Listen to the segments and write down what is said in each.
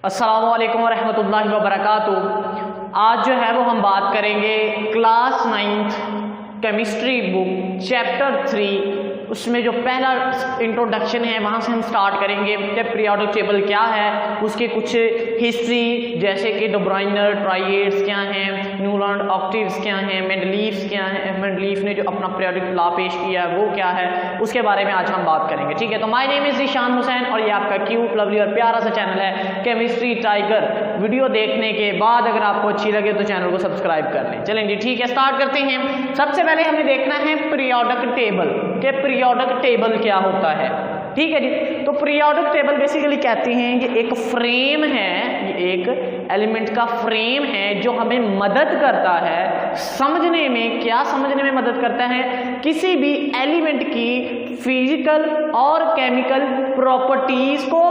अस्सलामु अलैकुम वरहमतुल्लाहि वबरकातुह। आज जो है वो हम बात करेंगे class 9th chemistry book chapter 3, उसमें जो पहला इंट्रोडक्शन है वहाँ से हम स्टार्ट करेंगे कि पीरियोडिक टेबल क्या है, उसके कुछ हिस्ट्री जैसे कि डे ब्रुइनर ट्राइएड्स क्या हैं, न्यूलैंड ऑक्टेव्स क्या हैं, मेंडलीव्स क्या हैं, मेंडलीव ने जो अपना पीरियोडिक लॉ पेश किया है वो क्या है, उसके बारे में आज हम बात करेंगे। ठीक है, तो my name is Zeeshan Hussain और ये आपका क्यूट लवली और प्यारा सा चैनल है केमिस्ट्री टाइगर। वीडियो देखने के बाद अगर आपको अच्छी लगे तो चैनल को सब्सक्राइब कर लें। चलें जी, ठीक है, स्टार्ट करते हैं। सबसे पहले हमें देखना है पीरियोडिक टेबल के पीरियोडिक टेबल क्या होता है। ठीक है जी, तो पीरियोडिक टेबल बेसिकली कहते हैं कि एक फ्रेम है, ये एक एलिमेंट का फ्रेम है जो हमें मदद करता है समझने में। क्या समझने में मदद करता है? किसी भी एलिमेंट की फिजिकल और केमिकल प्रॉपर्टीज को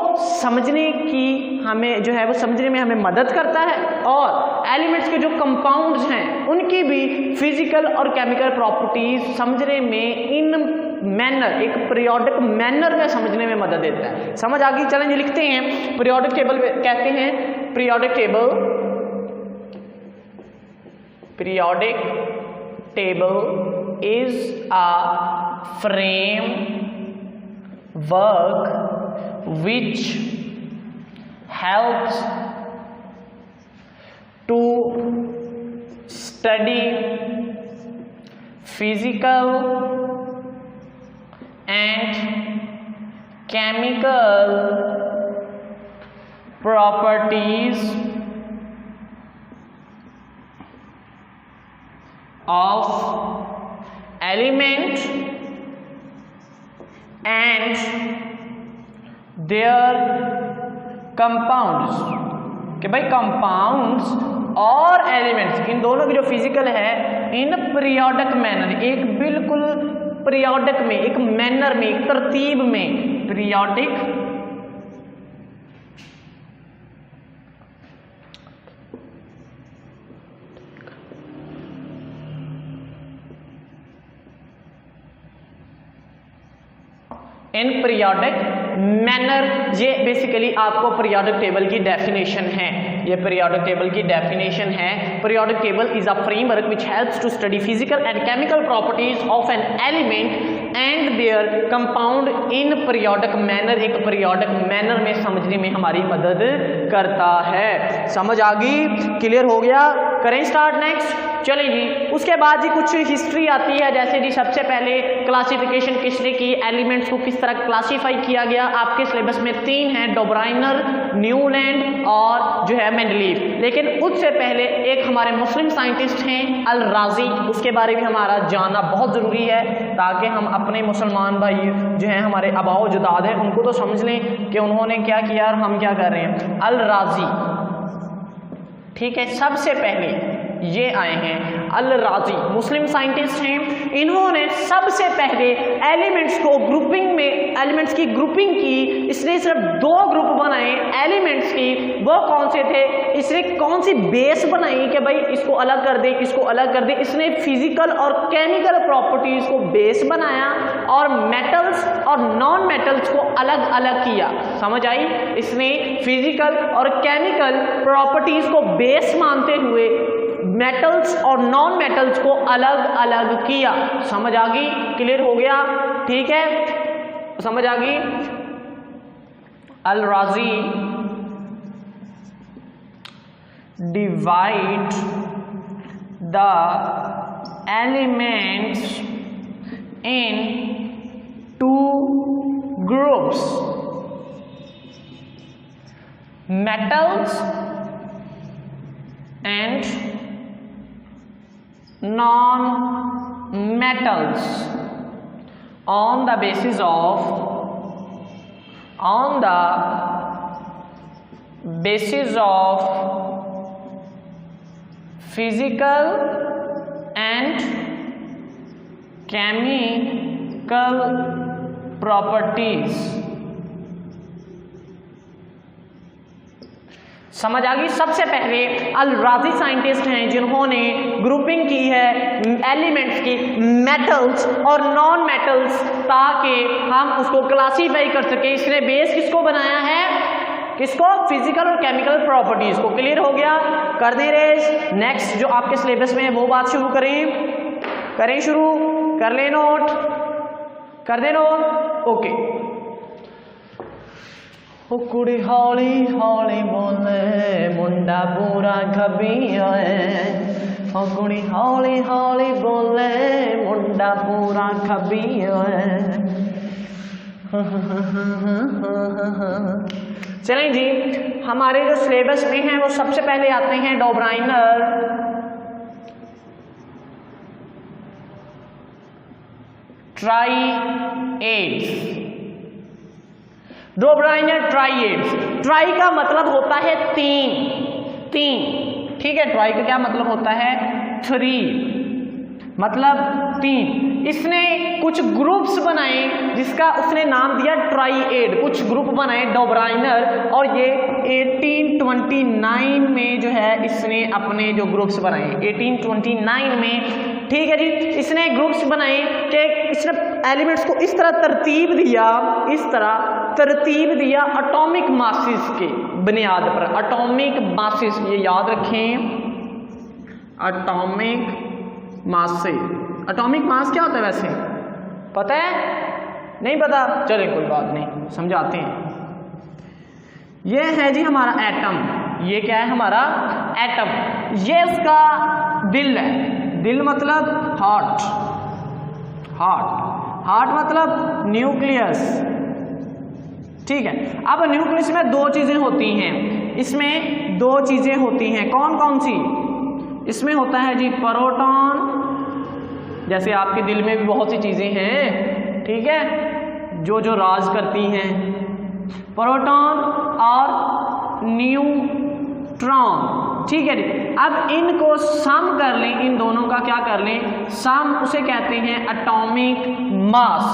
समझने की हमें जो है वो समझने में हमें मदद करता है, और एलिमेंट्स के जो कंपाउंड्स हैं उनकी भी फिजिकल और केमिकल प्रॉपर्टीज समझने में इन मैनर, एक पीरियोडिक मैनर में समझने में मदद देता है। समझ आ गई? चलें जी, लिखते हैं। पीरियोडिक टेबल कहते हैं, periodic table is a frame work which helps to study physical and chemical properties of element and their compounds, कि भाई कंपाउंड्स और एलिमेंट्स इन दोनों की जो फिजिकल है इन पीरियोडिक मैनर, एक बिल्कुल पीरियोडिक में, एक मैनर में, एक तरतीब में, पीरियोडिक इन पीरियोडिक मैनर। ये बेसिकली आपको पीरियोडिक टेबल की डेफिनेशन है, ये पीरियोडिक टेबल की डेफिनेशन है। Periodic table is a framework which helps to study physical and chemical properties of an element and their compound in periodic manner. एक periodic manner में समझने में हमारी मदद करता है। समझ आ गई? क्लियर हो गया? करें स्टार्ट नेक्स्ट। चलिए जी, उसके बाद जी कुछ हिस्ट्री आती है। जैसे जी सबसे पहले क्लासिफिकेशन किसने की, एलिमेंट्स को किस तरह क्लासीफाई किया गया। आपके सिलेबस में 3 हैं, डे ब्रुइनर, न्यूलैंड और जो है मेंडलीव। लेकिन उससे पहले एक हमारे मुस्लिम साइंटिस्ट हैं अल राजी, उसके बारे में हमारा जानना बहुत ज़रूरी है ताकि हम अपने मुसलमान भाई जो हैं हमारे आबाओ जुदाद हैं उनको तो समझ लें कि उन्होंने क्या किया और हम क्या कर रहे हैं। अल राजी, ठीक है, सबसे पहले ये आए हैं अल राजी, मुस्लिम साइंटिस्ट हैं। इन्होंने सबसे पहले एलिमेंट्स को ग्रुपिंग में, एलिमेंट्स की ग्रुपिंग की। इसने सिर्फ 2 ग्रुप बनाए एलिमेंट्स की। वो कौन से थे? इसने कौन सी बेस बनाई कि भाई इसको अलग कर दे, इसको अलग कर दे। इसने फिजिकल और केमिकल प्रॉपर्टीज को बेस बनाया और मेटल्स और नॉन मेटल्स को अलग अलग किया। समझ आई? इसने फिजिकल और केमिकल प्रॉपर्टीज को बेस मानते हुए मेटल्स और नॉन मेटल्स को अलग अलग किया। समझ आ गई? क्लियर हो गया? ठीक है, समझ आ गई? अल राजी divide the elements in 2 groups, metals and non-metals on the basis of physical and chemical properties। समझ आ गई? सबसे पहले अल राजी साइंटिस्ट हैं जिन्होंने ग्रुपिंग की है एलिमेंट्स की, मेटल्स और नॉन मेटल्स, ताकि हम उसको क्लासीफाई कर सके। इसने बेस किसको बनाया है? किसको? फिजिकल और केमिकल प्रॉपर्टीज को। क्लियर हो गया? कर दें रेस। नेक्स्ट जो आपके सिलेबस में है वो बात शुरू करें शुरू कर ले, नोट कर दे नोट। ओके। ओ कुड़ी हौली हौली बोले मुंडा पूरा खबी है, ओ कुड़ी हौली हौली बोले मुंडा पूरा खबी है। चलें जी, हमारे जो सिलेबस में हैं वो सबसे पहले आते हैं डोब्राइनर, ट्राइएड्स। डोब्राइनर ट्राइएड्स, ट्राई का मतलब होता है तीन, ठीक है। ट्राई का क्या मतलब होता है? 3, मतलब 3। इसने कुछ ग्रुप्स बनाए जिसका उसने नाम दिया ट्राइएड, कुछ ग्रुप बनाए डोब्राइनर, और ये 1829 में जो है इसने अपने जो ग्रुप्स बनाए 1829 में, ठीक है जी। इसने ग्रुप्स बनाए कि इसने एलिमेंट्स को इस तरह तरतीब दिया एटॉमिक मासेस के बुनियाद पर। एटॉमिक मासेस, ये याद रखें, एटॉमिक मासेस। एटॉमिक मास क्या होता है वैसे पता है? नहीं पता? चलिए कोई बात नहीं, समझाते हैं। ये है जी हमारा एटम, ये क्या है? हमारा एटम। ये उसका दिल है, दिल मतलब हार्ट, हार्ट मतलब न्यूक्लियस, ठीक है। अब न्यूक्लियस में 2 चीजें होती हैं, इसमें 2 चीजें होती हैं। कौन कौन सी? इसमें होता है जी प्रोटॉन, जैसे आपके दिल में भी बहुत सी चीजें हैं, ठीक है, जो राज करती हैं, प्रोटॉन और न्यूट्रॉन, ठीक है। अब इनको सम कर लें, इन दोनों का क्या कर लें? सम, उसे कहते हैं एटॉमिक मास।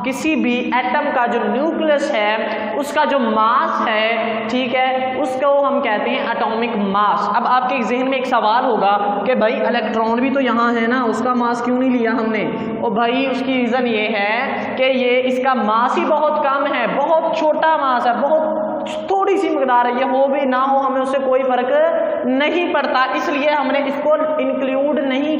किसी भी एटम का जो न्यूक्लियस है उसका जो मास है, ठीक है, उसको हम कहते हैं एटॉमिक मास। अब आपके जहन में एक सवाल होगा कि भाई इलेक्ट्रॉन भी तो यहाँ है ना, उसका मास क्यों नहीं लिया हमने? और भाई उसकी रीज़न ये है कि ये इसका मास ही बहुत कम है, बहुत छोटा मास है, बहुत थोड़ी सी मकदार है, ये हो भी ना हो हमें उससे कोई फर्क नहीं पड़ता, इसलिए हमने इसको इंक्लूड नहीं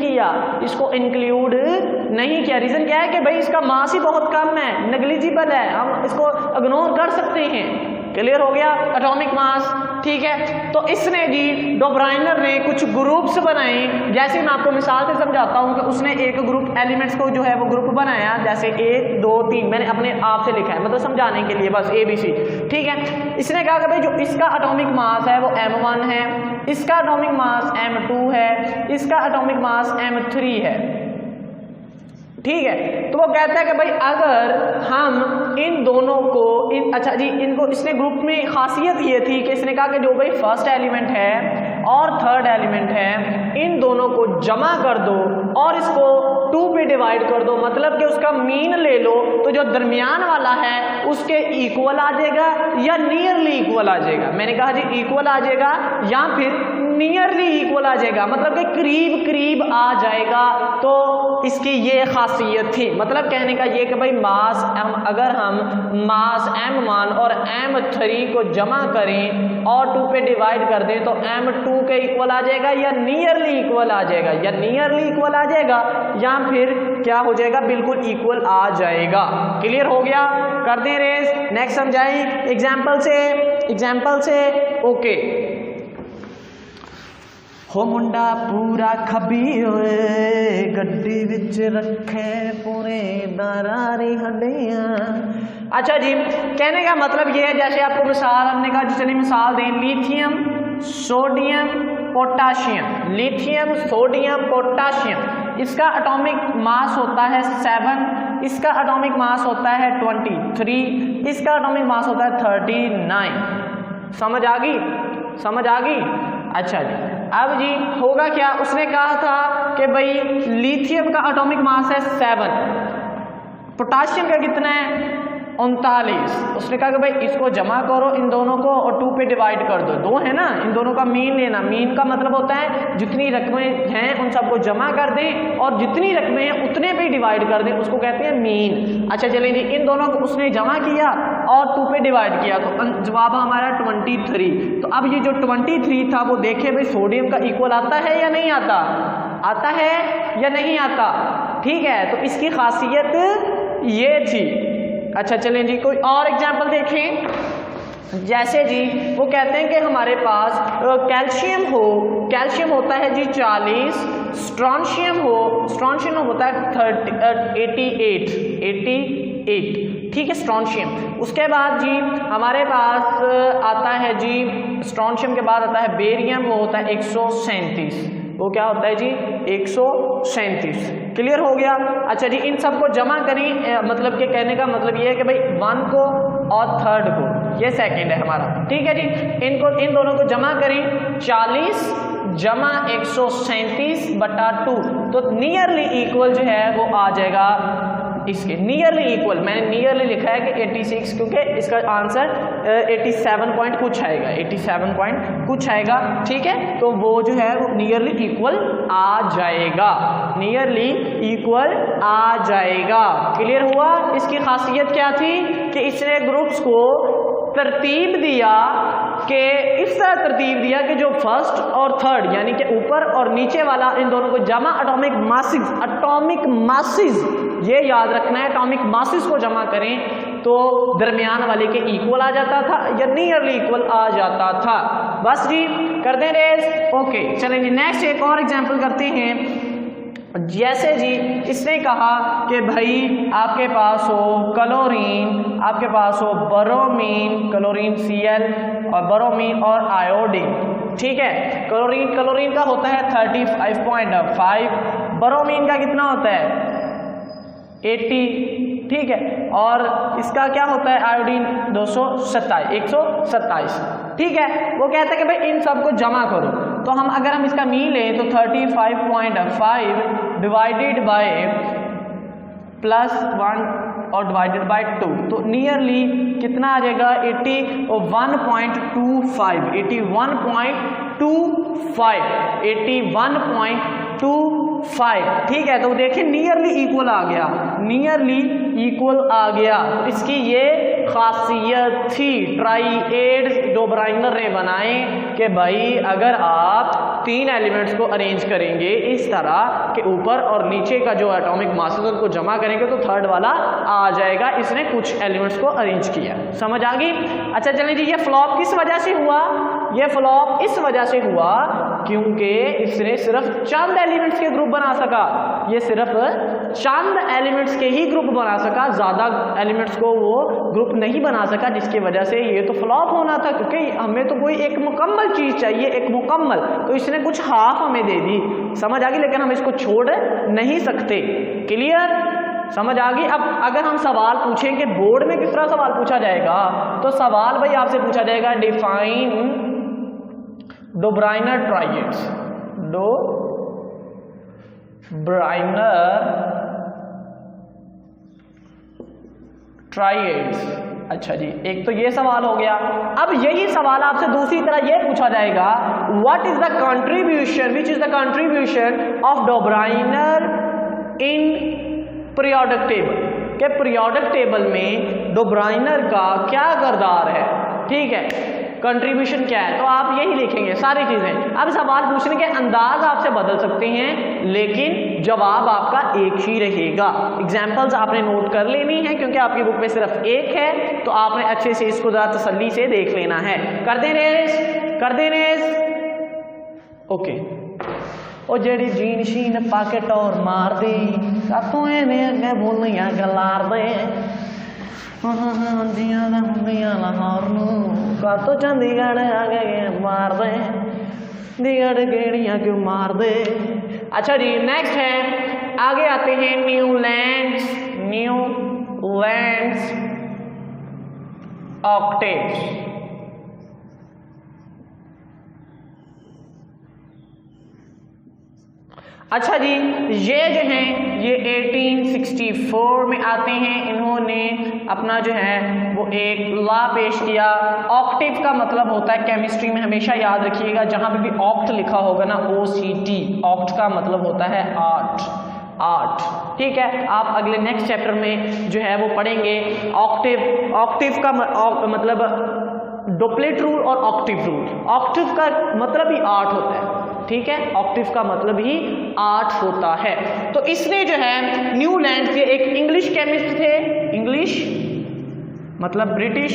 किया, रीज़न क्या है कि भाई इसका मास ही बहुत कम है, नेग्लिजिबल है, हम इसको इग्नोर कर सकते हैं। क्लियर हो गया? एटॉमिक मास, ठीक है। तो इसने जी डोब्राइनर ने कुछ ग्रुप्स बनाए, जैसे मैं आपको मिसाल से समझाता हूँ कि उसने एक ग्रुप एलिमेंट्स को जो है वो ग्रुप बनाया, जैसे 1 2 3, मैंने अपने आप से लिखा है, मतलब समझाने के लिए बस ABC, ठीक है। इसने कहा कि भाई जो इसका एटॉमिक मास है वो M1 है, इसका एटॉमिक मास M2 है, इसका एटॉमिक मास M3 है, ठीक है। तो वो कहता है कि भाई अगर हम इन दोनों को अच्छा जी, इनको इसने ग्रुप में खासियत ये थी कि इसने कहा कि जो भाई फर्स्ट एलिमेंट है और थर्ड एलिमेंट है, इन दोनों को जमा कर दो और इसको 2 पे डिवाइड कर दो, मतलब कि उसका मीन ले लो, तो जो दरमियान वाला है उसके इक्वल आ जाएगा या नियरली इक्वल आ जाएगा। मैंने कहा जी इक्वल आ जाएगा या फिर नियरली इक्वल आ जाएगा, मतलब कि करीब करीब आ जाएगा। तो इसकी ये खासियत थी, मतलब कहने का ये कि भाई मास अगर हम मास M1 और M3 को जमा करें और 2 पे डिवाइड कर दें तो M2 के इक्वल आ जाएगा या नियरली इक्वल आ जाएगा, या फिर क्या हो जाएगा? बिल्कुल इक्वल आ जाएगा। क्लियर हो गया? कर दें रेस। नेक्स्ट समझाएं एग्जाम्पल से। ओके। हो मुंडा पूरा खबी होए गड्डी विच रखे पूरे दरारी हड्डियां। अच्छा जी, कहने का मतलब ये है, जैसे आपको मिसाल हमने कहा, जितनी मिसाल दें, lithium sodium potassium, lithium sodium potassium, इसका एटॉमिक मास होता है 7, इसका एटॉमिक मास होता है 23, इसका एटॉमिक मास होता है 39। समझ आ गई? अच्छा जी, अब जी होगा क्या? उसने कहा था कि भाई लिथियम का एटॉमिक मास है 7, पोटाशियम का कितना है 39। उसने कहा कि भाई इसको जमा करो इन दोनों को और 2 पे डिवाइड कर दो, 2 है ना, इन दोनों का मीन लेना। मीन का मतलब होता है जितनी रकमें हैं उन सबको जमा कर दें और जितनी रकमें हैं उतने पे डिवाइड कर दें, उसको कहते हैं मीन। अच्छा चलें जी, इन दोनों को उसने जमा किया और 2 पे डिवाइड किया तो जवाब हमारा 23। तो अब ये जो 23 था वो देखे भाई सोडियम का इक्वल आता है या नहीं आता, आता है या नहीं आता। ठीक है, तो इसकी खासियत ये थी। अच्छा चलें जी, कोई और एग्जाम्पल देखें। जैसे जी वो कहते हैं कि हमारे पास कैल्शियम हो, कैल्शियम होता है जी 40, स्ट्रॉन्शियम होता है 88। ठीक है, स्ट्रॉन्शियम। उसके बाद जी हमारे पास आता है जी, स्ट्रॉन्शियम के बाद आता है बेरियम, वो होता है 137। वो क्या होता है जी 137। क्लियर हो गया। अच्छा जी, इन सबको जमा करें, मतलब कि कहने का मतलब ये है कि भाई 1 को और 3rd को, ये सेकंड है हमारा। ठीक है जी, इन दोनों को जमा करें, 40 जमा 137/2, तो नियरली इक्वल जो है वो आ जाएगा इसके, नियरली इक्वल। मैंने नियरली लिखा है कि 86, क्योंकि इसका आंसर 87 पॉइंट कुछ आएगा, 87 पॉइंट कुछ आएगा। ठीक है, तो वो जो है वो नियरली इक्वल आ जाएगा, नियरली इक्वल आ जाएगा। क्लियर हुआ। इसकी खासियत क्या थी कि इसने ग्रुप्स को तरतीब दिया कि इस तरह तरतीब दिया कि जो फर्स्ट और थर्ड यानी कि ऊपर और नीचे वाला, इन दोनों को जमा एटॉमिक मासेस, ये याद रखना है, एटॉमिक मासेस को जमा करें तो दरमियान वाले के इक्वल आ जाता था या नियरली इक्वल आ जाता था। बस जी, कर दें रेस। ओके चलें जी, नेक्स्ट एक और एग्जांपल करते हैं। जैसे जी इसने कहा कि भाई आपके पास हो क्लोरीन, आपके पास हो ब्रोमीन, क्लोरीन Cl और ब्रोमीन और आयोडीन। ठीक है, क्लोरीन का होता है 35.5, ब्रोमीन का कितना होता है 80। ठीक है, और इसका क्या होता है आयोडीन 127। ठीक है, वो कहता है कि भाई इन सबको जमा करो, तो अगर हम इसका मीन लें तो 35.5 डिवाइडेड बाय +1 और डिवाइडेड बाय 2, तो नियरली कितना आ जाएगा 81.25। ठीक है, तो देखिए नियरली इक्वल आ गया, नियरली इक्वल आ गया। तो इसकी ये खासियत थी, ट्राइएड्स जो ब्राइनर ने बनाए कि भाई अगर आप 3 एलिमेंट्स को अरेंज करेंगे इस तरह के ऊपर और नीचे का जो एटॉमिक मासेस उनको जमा करेंगे तो थर्ड वाला आ जाएगा। इसने कुछ एलिमेंट्स को अरेंज किया, समझ आ गई। अच्छा चलिए जी, ये फ्लॉप किस वजह से हुआ, ये फ्लॉप इस वजह से हुआ क्योंकि इसने सिर्फ चंद एलिमेंट्स के ग्रुप बना सका, ये सिर्फ चंद एलिमेंट्स के ही ग्रुप बना सका, ज्यादा एलिमेंट्स को वो ग्रुप नहीं बना सका, जिसकी वजह से ये तो फ्लॉप होना था। क्योंकि हमें तो कोई एक मुकम्मल चीज चाहिए, एक मुकम्मल, तो इसने कुछ हाफ हमें दे दी, समझ आ गई, लेकिन हम इसको छोड़ नहीं सकते। क्लियर, समझ आ गई। अब अगर हम सवाल पूछें कि बोर्ड में किस तरह सवाल पूछा जाएगा, तो सवाल भाई आपसे पूछा जाएगा डिफाइन दो ब्राइनर ट्राइएड्स, दो ब्राइनर ट्राइएड्स। अच्छा जी, एक तो ये सवाल हो गया। अब यही सवाल आपसे दूसरी तरह ये पूछा जाएगा, what is the contribution, which is the contribution of दो ब्राइनर इन पीरियोडिक टेबल, के पीरियोडिक टेबल में दो ब्राइनर का क्या किरदार है। ठीक है, कंट्रीब्यूशन क्या है, तो आप यही लिखेंगे सारी चीजें। अब सवाल पूछने के अंदाज आपसे बदल सकते हैं, लेकिन जवाब आपका एक ही रहेगा। एग्जाम्पल्स आपने नोट कर लेनी है क्योंकि आपकी बुक में सिर्फ एक है, तो आपने अच्छे से इसको जरा तसल्ली से देख लेना है। कर दे रेस, कर दे रेस। ओके, ओ जेडी जीन शीन पाकेट और मार दे, सातों ने अगे बोलियां गलार दे, तो चंडीगढ़ आगे मार दे, चंडीगढ़ गेड़ियां क्यों मार दे। अच्छा जी, नेक्स्ट है, आगे आते हैं न्यूलैंड्स, न्यूलैंड्स ऑक्टेव्स। अच्छा जी, ये जो हैं ये 1864 में आते हैं। इन्होंने अपना जो है वो एक लॉ पेश किया। ऑक्टेव का मतलब होता है, केमिस्ट्री में हमेशा याद रखिएगा, जहां पे भी ऑक्ट लिखा होगा ना, OCT, ऑक्ट का मतलब होता है 8, 8। ठीक है, आप अगले नेक्स्ट चैप्टर में जो है वो पढ़ेंगे ऑक्टेव। ऑक्टेव का मतलब डुप्लेट रूल और ऑक्टिव रूल। ऑक्टिव का मतलब ही 8 होता है। ठीक है, ऑक्टिव का मतलब ही 8 होता है। तो इसने जो है न्यूलैंड के एक इंग्लिश केमिस्ट थे, इंग्लिश मतलब ब्रिटिश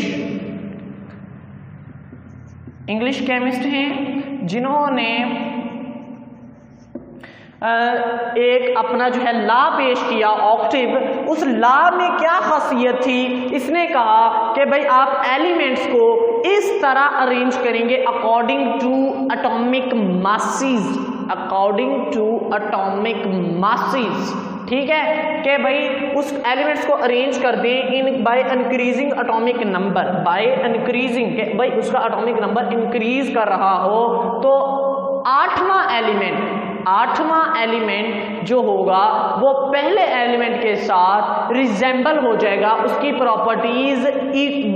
इंग्लिश केमिस्ट हैं, जिन्होंने एक अपना जो है लॉ पेश किया ऑक्टिव। उस लॉ में क्या खासियत थी, इसने कहा कि भाई आप एलिमेंट्स को इस तरह अरेंज करेंगे according to atomic masses, according to atomic masses. ठीक है, कि भाई उस एलिमेंट्स को अरेंज कर दें in by increasing atomic number, by increasing, भाई उसका एटॉमिक नंबर इंक्रीज कर रहा हो तो आठवां एलिमेंट जो होगा वो पहले एलिमेंट के साथ रिजेंबल हो जाएगा, उसकी प्रॉपर्टीज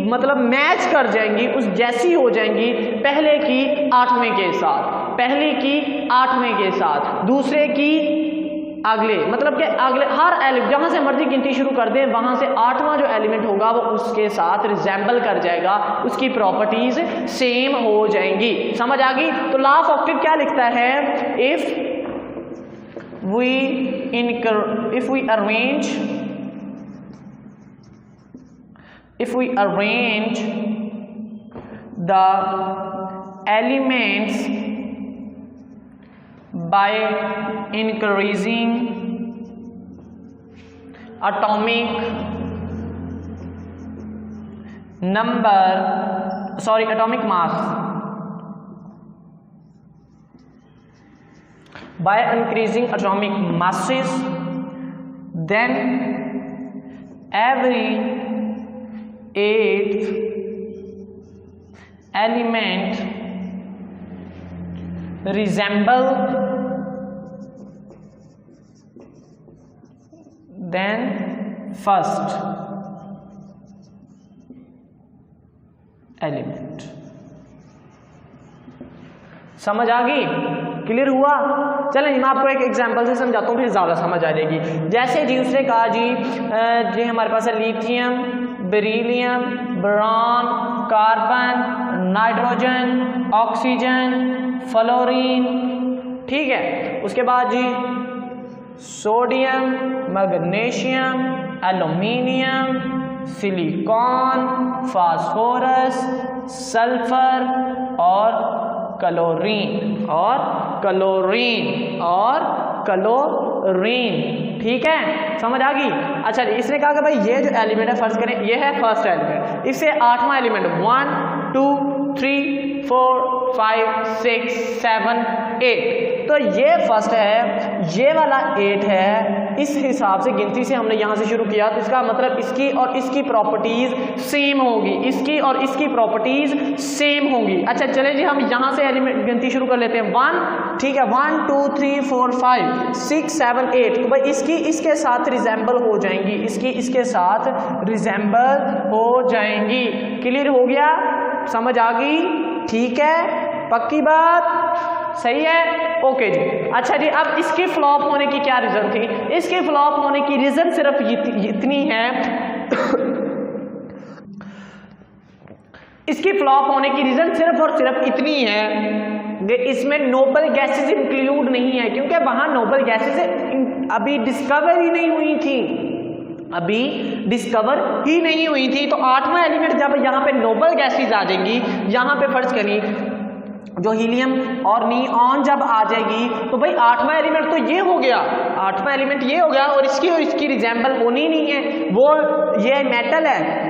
मतलब मैच कर जाएंगी, उस जैसी हो जाएंगी पहले की 8वें के साथ, पहले की 8वें के साथ, दूसरे की अगले, मतलब कि अगले हर एलिमेंट जहां से मर्जी गिनती शुरू कर दें वहां से 8वां जो एलिमेंट होगा वो उसके साथ रिजेंबल कर जाएगा, उसकी प्रॉपर्टीज सेम हो जाएंगी। समझ आ गई? तो लॉ ऑफ ऑक्टेव क्या लिखता है, if we arrange the elements by increasing atomic mass by increasing atomic masses, then every 8th element resemble then first element। समझ आ गई? क्लियर हुआ? चलें मैं आपको एक एग्जांपल से समझाता हूँ, फिर ज़्यादा समझ आ जाएगी। जैसे जी उसने कहा जी हमारे पास है lithium, beryllium, boron, carbon, nitrogen, oxygen, fluorine. ठीक है, उसके बाद जी sodium, magnesium, aluminium, silicon, phosphorus, sulphur और क्लोरीन ठीक है, समझ आ गई? अच्छा जी, इसने कहा कि भाई ये जो एलिमेंट है, फर्ज करें ये है फर्स्ट एलिमेंट, इससे 8वां एलिमेंट 1 2 3 4 5 6 7 8, तो ये फर्स्ट है, ये वाला 8 है। इस हिसाब से गिनती से हमने यहाँ से शुरू किया, तो इसका मतलब इसकी और इसकी प्रॉपर्टीज सेम होगी, इसकी और इसकी प्रॉपर्टीज सेम होंगी। अच्छा चले जी, हम यहाँ से एलिमेंट गिनती शुरू कर लेते हैं 1। ठीक है, 1 2 3 4 5 6 7 8, तो भाई इसकी इसके साथ रिजेंबल हो जाएंगी, इसकी इसके साथ रिजेंबल हो जाएंगी। क्लियर हो गया? समझ आ गई? ठीक है, पक्की बात? सही है, ओके जी। अच्छा जी, अब इसके फ्लॉप होने की क्या रीजन थी? इसके फ्लॉप होने की रीजन सिर्फ इतनी है इसकी फ्लॉप होने की रीजन सिर्फ और सिर्फ इतनी है कि इसमें नोबल गैसेस इंक्लूड नहीं है, क्योंकि वहां नोबल गैसेस अभी डिस्कवर ही नहीं हुई थी, अभी डिस्कवर ही नहीं हुई थी। तो 8वां एलिमेंट जब यहाँ पे नोबल गैसेस आ जाएंगी, यहाँ पे फर्ज करिए जो हीलियम और नियॉन जब आ जाएगी, तो भाई 8वां एलिमेंट तो ये हो गया, 8वां एलिमेंट ये हो गया, और इसकी रिजेंबल होनी नहीं है, वो ये मेटल है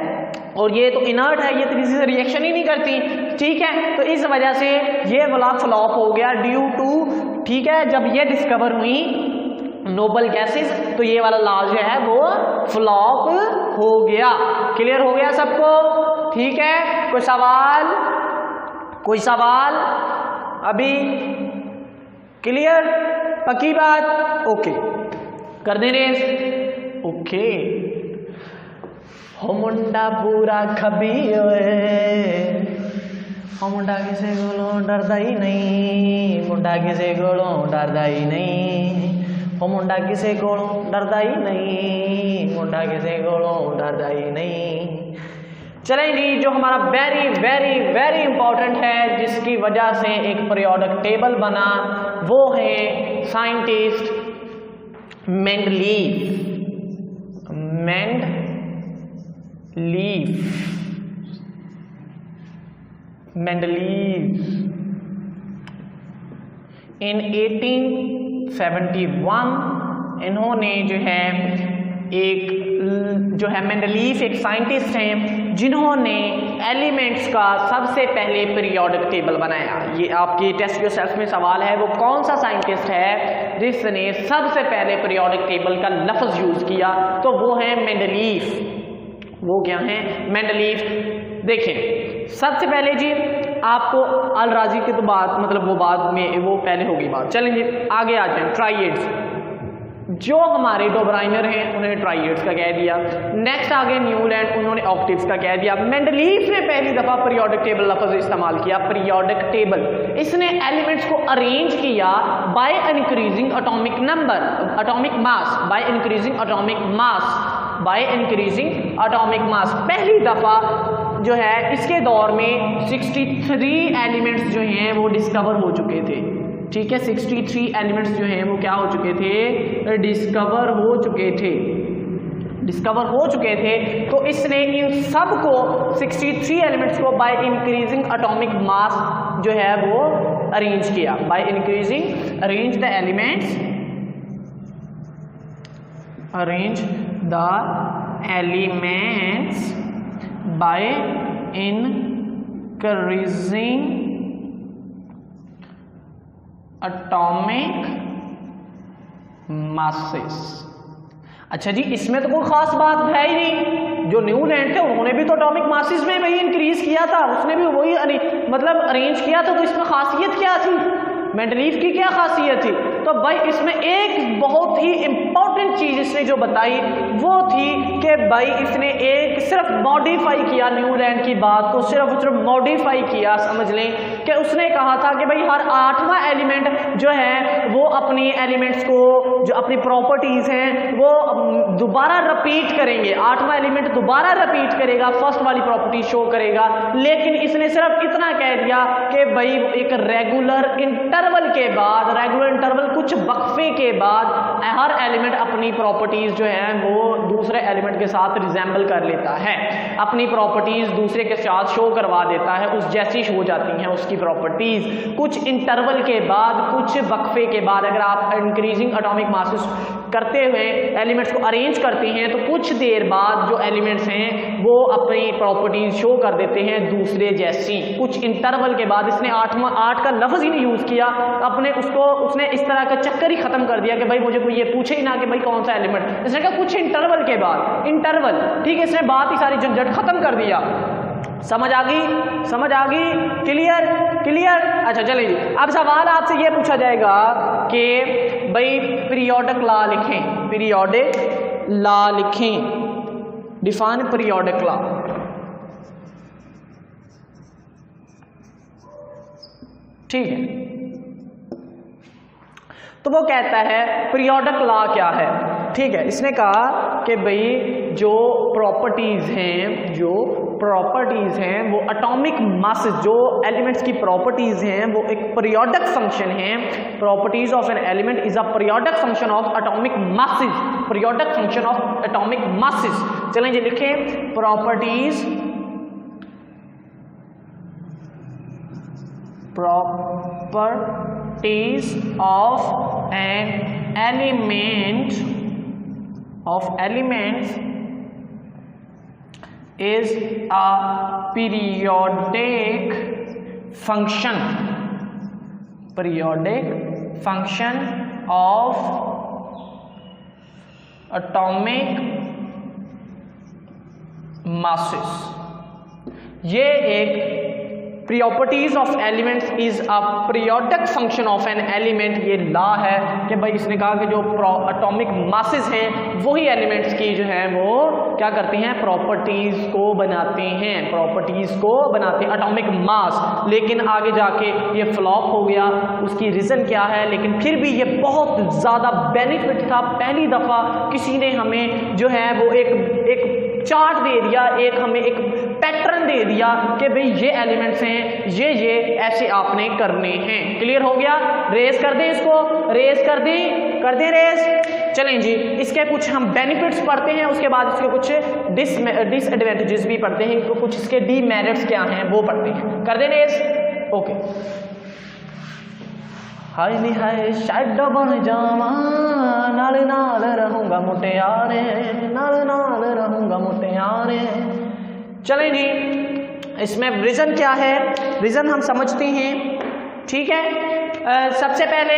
और ये तो इनर्ट है, ये तो किसी से रिएक्शन ही नहीं करती। ठीक है, तो इस वजह से ये वाला फ्लॉप हो गया ड्यू टू, ठीक है, जब ये डिस्कवर हुई नोबल गैसेस, तो ये वाला लॉ जो है वो फ्लॉप हो गया। क्लियर हो गया सबको? ठीक है, कोई सवाल? कोई सवाल अभी? क्लियर? पक्की बात? ओके, कर दे रेस? ओके। हो मुंडा पूरा खबी हो मुंडा किसी कोलों डरदा ही नहीं, मुंडा किसी कोलों डरदा ही नहीं, ਉਹ ਮੁੰਡਾ ਕਿਸੇ ਕੋਲੋਂ डरदा ही नहीं, मुंडा किसी कोलों डरदा ही नहीं। चलें जी, जो हमारा वेरी वेरी वेरी इंपॉर्टेंट है, जिसकी वजह से एक पीरियोडिक टेबल बना, वो है साइंटिस्ट मेंडलीफ। मेंडलीफ इन 1871 इन्होंने जो है मेंडलीफ एक साइंटिस्ट हैं जिन्होंने एलिमेंट्स का सबसे पहले पीरियोडिक टेबल बनाया। ये आपकी टेस्ट योरसेल्फ में सवाल है, वो कौन सा साइंटिस्ट है जिसने सबसे पहले पीरियोडिक टेबल का लफ्ज़ यूज़ किया? तो वो है मेंडलीफ। वो क्या है? मेंडलीफ। देखें, सबसे पहले जी आपको अल राजी की तो बात, मतलब वो बाद में, वो पहले होगी बात। चलें जी आगे आ जाए। ट्राइएड्स, जो हमारे डोबराइनर हैं उन्होंने ट्राइएड्स का कह दिया। नेक्स्ट आ गए न्यूलैंड, उन्होंने ऑक्टेव्स का कह दिया। मेंडलीफ ने पहली दफ़ा पीरियोडिक टेबल लफ्ज़ इस्तेमाल किया, पीरियोडिक टेबल। इसने एलिमेंट्स को अरेंज किया by increasing atomic number, atomic mass, by increasing atomic mass, by increasing atomic mass. पहली दफ़ा जो है इसके दौर में 63 एलिमेंट्स जो हैं वो डिस्कवर हो चुके थे। ठीक है, 63 एलिमेंट्स जो हैं वो क्या हो चुके थे? डिस्कवर हो चुके थे। तो इसने इन सब को 63 एलिमेंट्स को बाय इंक्रीजिंग एटॉमिक मास जो है वो अरेंज किया। By increasing, arrange the elements, arrange the elements by increasing atomic masses. अच्छा जी, इसमें तो कोई खास बात है ही नहीं। जो न्यूलैंड थे उन्होंने भी तो एटॉमिक मासेस में वही इंक्रीज किया था, उसने भी वही मतलब अरेंज किया था। तो इसमें खासियत क्या थी? मेंडलीफ की क्या खासियत थी? तो भाई इसमें एक बहुत ही इंपॉर्टेंट चीज इसने जो बताई वो थी कि भाई इसने एक सिर्फ मॉडिफाई किया न्यूलैंड की बात को, सिर्फ मॉडिफाई किया। समझ लें कि उसने कहा था कि भाई हर 8वां एलिमेंट जो है वो अपनी एलिमेंट्स को, जो अपनी प्रॉपर्टीज हैं वो दोबारा रिपीट करेंगे। 8वां एलिमेंट दोबारा रिपीट करेगा, फर्स्ट वाली प्रॉपर्टी शो करेगा। लेकिन इसने सिर्फ इतना कह दिया कि भाई एक रेगुलर इंटरवल के बाद, रेगुलर इंटरवल कुछ वक्फे के बाद हर एलिमेंट अपनी प्रॉपर्टीज जो है वो दूसरे एलिमेंट के साथ रिजेंबल कर लेता है, अपनी प्रॉपर्टीज दूसरे के साथ शो करवा देता है, उस जैसी हो जाती हैं उसकी प्रॉपर्टीज। कुछ इंटरवल के बाद, कुछ वक्फे के बाद अगर आप इंक्रीजिंग एटॉमिक मासेस करते हुए एलिमेंट्स को अरेंज करते हैं तो कुछ देर बाद जो एलिमेंट्स हैं वो अपनी प्रॉपर्टीज शो कर देते हैं दूसरे जैसी। कुछ इंटरवल के बाद, इसने 8 का लफ्ज़ ही नहीं यूज़ किया, अपने उसने इस तरह का चक्कर ही खत्म कर दिया कि भाई मुझे कोई ये पूछे ही ना कि भाई कौन सा एलिमेंट। इसने कहा कुछ इंटरवल के बाद, इंटरवल, ठीक है, इसने बात ही सारी झंझट खत्म कर दिया। समझ आ गई? क्लियर? अच्छा चलिए जी, अब सवाल आपसे ये पूछा जाएगा कि भाई पीरियोडिक लॉ लिखें, डिफाइन पीरियोडिक लॉ। ठीक है, तो वो कहता है पीरियोडिक लॉ क्या है। ठीक है, इसने कहा कि भाई जो प्रॉपर्टीज हैं वो एटॉमिक मासेस, जो एलिमेंट्स की प्रॉपर्टीज हैं वो एक पीरियोडिक फंक्शन है। Properties of an element is a periodic function of atomic masses, periodic function of atomic masses. चलें जी लिखें, properties of an elements is a periodic function of atomic masses। ये एक properties of elements is a periodic function of an element. ये law है कि भाई इसने कहा कि जो एटॉमिक मासेस हैं वही एलिमेंट्स की जो है वो क्या करते हैं, प्रॉपर्टीज को बनाते हैं, प्रॉपर्टीज को बनाते हैं, एटॉमिक मास। लेकिन आगे जाके ये फ्लॉप हो गया, उसकी रीजन क्या है, लेकिन फिर भी ये बहुत ज़्यादा बेनिफिट था। पहली दफ़ा किसी ने हमें जो है वो एक चार्ट दे दिया, एक हमें एक पैटर्न दे दिया कि भाई ये एलिमेंट्स हैं, ये ऐसे आपने करने हैं। क्लियर हो गया? रेस कर दें इसको, रेस कर दें रेस। चलें जी, इसके कुछ हम बेनिफिट्स पढ़ते हैं, उसके बाद इसके कुछ डिसएडवांटेजेस भी पढ़ते हैं, तो कुछ इसके डीमेरिट्स क्या हैं वो पढ़ते हैं। कर दें रेस? ओके। हाय नी हाय शायद बन जावा, नाल नाल रहूंगा मुटियारे, नाल नाल रहूंगा मुटियारे। चलें जी, इसमें रीजन क्या है, रीजन हम समझते हैं। ठीक है, सबसे पहले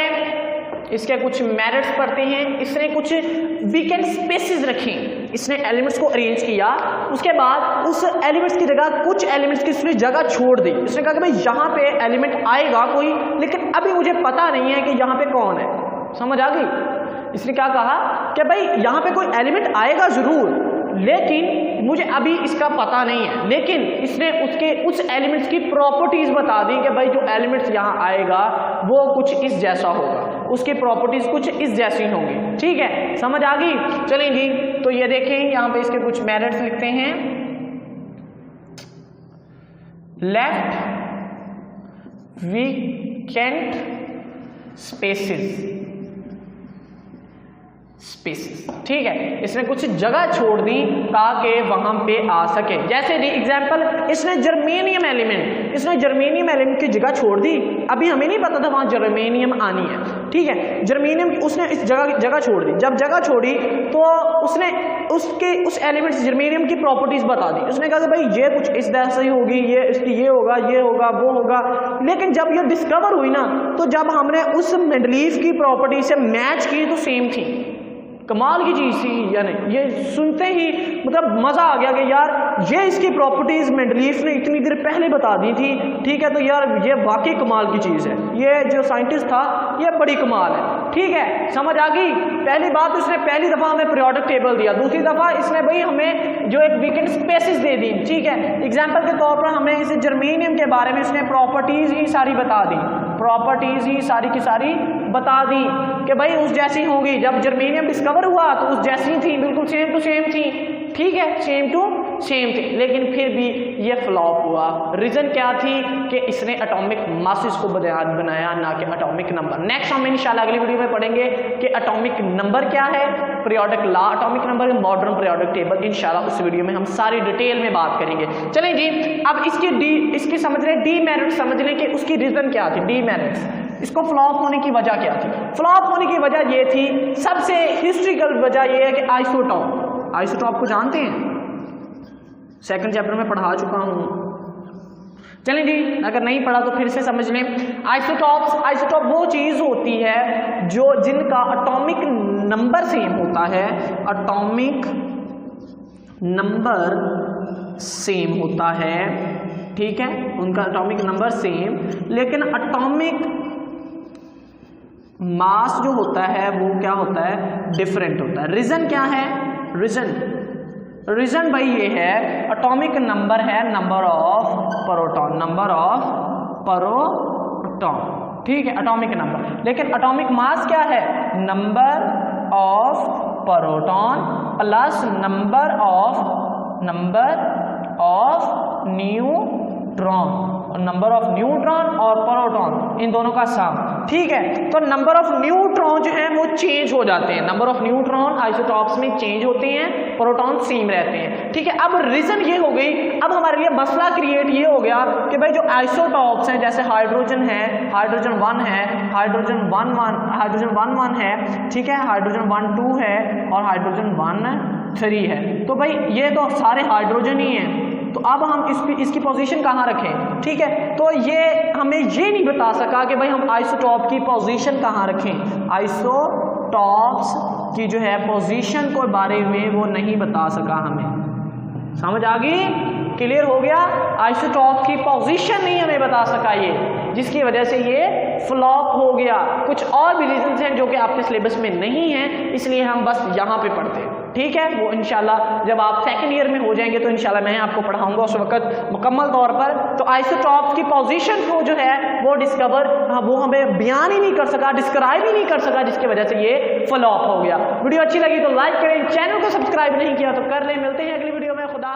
इसके कुछ मेरिट्स पढ़ते हैं। इसने कुछ वीकेंट स्पेसेस रखे, इसने एलिमेंट्स को अरेंज किया, उसके बाद उस एलिमेंट्स की जगह कुछ एलिमेंट्स की इसने जगह छोड़ दी। इसने कहा कि भाई यहाँ पे एलिमेंट आएगा कोई, लेकिन अभी मुझे पता नहीं है कि यहाँ पे कौन है। समझ आ गई? इसने क्या कहा कि भाई यहाँ पे कोई एलिमेंट आएगा जरूर, लेकिन मुझे अभी इसका पता नहीं है। लेकिन इसने उस एलिमेंट्स की प्रॉपर्टीज बता दी कि भाई जो एलिमेंट्स यहाँ आएगा वो कुछ इस जैसा होगा, उसकी प्रॉपर्टीज कुछ इस जैसी होंगी। ठीक है, समझ आ गई? चलें जी, तो ये देखें यहाँ पे इसके कुछ मेरिट्स लिखते हैं। लेफ्ट वीकेंट स्पेसेस, ठीक है, इसने कुछ जगह छोड़ दी ताकि वहां पे आ सके। जैसे एग्जांपल, इसने जर्मेनियम एलिमेंट की जगह छोड़ दी, अभी हमें नहीं पता था वहां जर्मेनियम आनी है। ठीक है, जर्मेनियम उसने इस जगह छोड़ दी। जब जगह छोड़ी तो उसने उस एलिमेंट जर्मेनियम की प्रॉपर्टीज बता दी। उसने कहा कि भाई ये कुछ इस तरह से होगी, ये इसकी ये होगा, ये होगा, वो होगा। लेकिन जब ये डिस्कवर हुई ना, तो जब हमने उस मेंडलीफ की प्रॉपर्टी से मैच की तो सेम थी। कमाल की चीज़ थी, यानी ये सुनते ही मतलब मज़ा आ गया कि यार ये इसकी प्रॉपर्टीज मेंडलीफ ने इतनी देर पहले बता दी थी। ठीक है, तो यार ये वाकई कमाल की चीज़ है, ये जो साइंटिस्ट था ये बड़ी कमाल है। ठीक है, समझ आ गई? पहली बात, उसने पहली दफ़ा हमें पीरियोडिक टेबल दिया, दूसरी दफ़ा इसने भाई हमें जो एक वीकेंट स्पेसेस दे दी। ठीक है, एग्जाम्पल के तौर पर हमें इस जर्मेनियम के बारे में उसने प्रॉपर्टीज ही सारी बता दी, प्रॉपर्टीज ही सारी की सारी बता दी कि भाई उस जैसी होगी। जब जर्मेनियम डिस्कवर हुआ तो उस जैसी थी, बिल्कुल सेम टू सेम थी। ठीक है, सेम टू सेम थी, लेकिन फिर भी ये फ्लॉप हुआ। रीजन क्या थी कि इसने एटॉमिक मासेस को बुनियाद बनाया, ना कि एटॉमिक नंबर। नेक्स्ट हम इंशाल्लाह अगली वीडियो में पढ़ेंगे कि एटॉमिक नंबर क्या है, periodic law, atomic number, modern periodic table. इंशाल्लाह उस वीडियो में हम सारी डिटेल में बात करेंगे। चलें जी, अब इसकी समझ रहे डीमेरिट, समझ लें कि उसकी रीजन क्या थी। डीमेरिट्स, इसको फ्लॉप होने की वजह क्या थी? फ्लॉप होने की वजह ये थी, सबसे हिस्ट्रिकल वजह ये है कि आइसोटॉप को जानते हैं, सेकंड चैप्टर में पढ़ा चुका हूं। चलें जी, अगर नहीं पढ़ा तो फिर से समझ लें। आइसोटॉप वो चीज होती है जो जिनका एटॉमिक नंबर सेम होता है, एटॉमिक नंबर सेम होता है। ठीक है, उनका एटॉमिक नंबर सेम, लेकिन एटॉमिक मास जो होता है वो क्या होता है, डिफरेंट होता है। रीजन क्या है? रीजन भाई ये है, एटॉमिक नंबर है नंबर ऑफ प्रोटॉन, ठीक है, एटॉमिक नंबर। लेकिन एटॉमिक मास क्या है? Number of proton plus number of neutron, number of neutron और प्रोटॉन, इन दोनों का सम। ठीक है, तो नंबर ऑफ न्यूट्रॉन जो है वो चेंज हो जाते हैं, नंबर ऑफ न्यूट्रॉन आइसोटॉप्स में चेंज होते हैं, प्रोटॉन सेम रहते हैं। ठीक है, अब रीजन ये हो गई, अब हमारे लिए मसला क्रिएट ये हो गया कि भाई जो आइसोटॉप्स हैं, जैसे हाइड्रोजन है, हाइड्रोजन 1 है, हाइड्रोजन 1 है, ठीक है, हाइड्रोजन 1 2 है और हाइड्रोजन 1 3 है। तो भाई ये तो सारे हाइड्रोजन ही हैं, तो अब हम इसकी पोजीशन कहाँ रखें? ठीक है, तो ये हमें ये नहीं बता सका कि भाई हम आइसोटॉप की पोजीशन कहाँ रखें। आइसोटॉप्स की जो है पोजीशन को बारे में वो नहीं बता सका हमें। समझ आ गई? क्लियर हो गया। आइसोटॉप की पोजीशन नहीं हमें बता सका ये, जिसकी वजह से ये फ्लॉप हो गया। कुछ और भी रीजंस हैं जो कि आपके सिलेबस में नहीं है, इसलिए हम बस यहाँ पे पढ़ते हैं, ठीक है। वो इंशाल्लाह जब आप सेकंड ईयर में हो जाएंगे तो इंशाल्लाह मैं आपको पढ़ाऊंगा उस वक्त मुकम्मल तौर पर। तो आइसोटॉप्स की पोजीशन को जो है वो डिस्कवर वो हमें बयान ही नहीं कर सका, डिस्क्राइब ही नहीं कर सका, जिसकी वजह से ये फ्लॉप हो गया। वीडियो अच्छी लगी तो लाइक करें, चैनल को सब्सक्राइब नहीं किया तो कर लें। मिलते हैं अगली वीडियो में। खुदा